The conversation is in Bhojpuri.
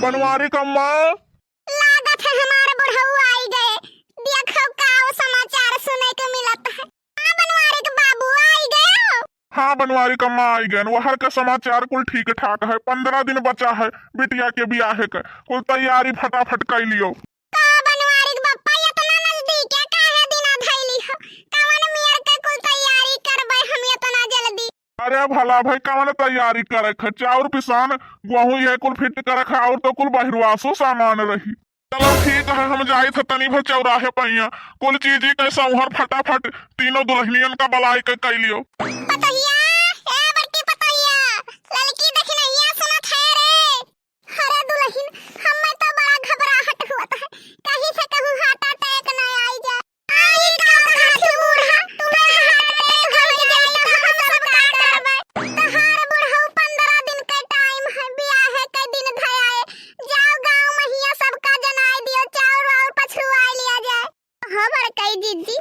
बनवारी कम्मा। लागत है हमारे बुढ़ऊ आई गए। देखो का समाचार सुने को मिलता है। हाँ बनवारी के बाबू आई गए हो। हाँ बनवारी कम्मा आई गए। वहर का समाचार कुल ठीक ठाक है। 15 दिन बचा है बिटिया के ब्याह के। कुल तैयारी फटाफट कर लियो। का बनवारी के बप्पा इतना नजदीक है काहे दिना धैली हो। कवन मियर के कुल तैयारी करबे हम इतना जल्दी। अरे भला भाई कवन तैयारी करे ख चाउर पिसान गेहूं ये कुल फिट करे ख और तो कुल बहिरवासो सामान रही। चलो ठीक है हम जाए थे तनी भर चौराहे पहिया कुल चीज के संहर फटाफट तीनों दुल्हनियन का बलाई के कर लियो। पतैया ए बड़की पतैया लड़की देखनैया सुनत है रे। अरे दुल्हन हमें तो बड़ा घबराहट हुआ है कहीं से कहूं हार्ट अटैक न आई जाए। आई का हाथी बूढ़ा तुम्हें हार्ट अटैक हो जाए तो हम सब का करबे। तहार बुढ़ऊ 15 दिन के टाइम है ब्याह के दिन धयाए। जाओ गांव में हिया सबका जनाई दियो चाउर और पछुआ लिया जाए। हां बड़कई दीदी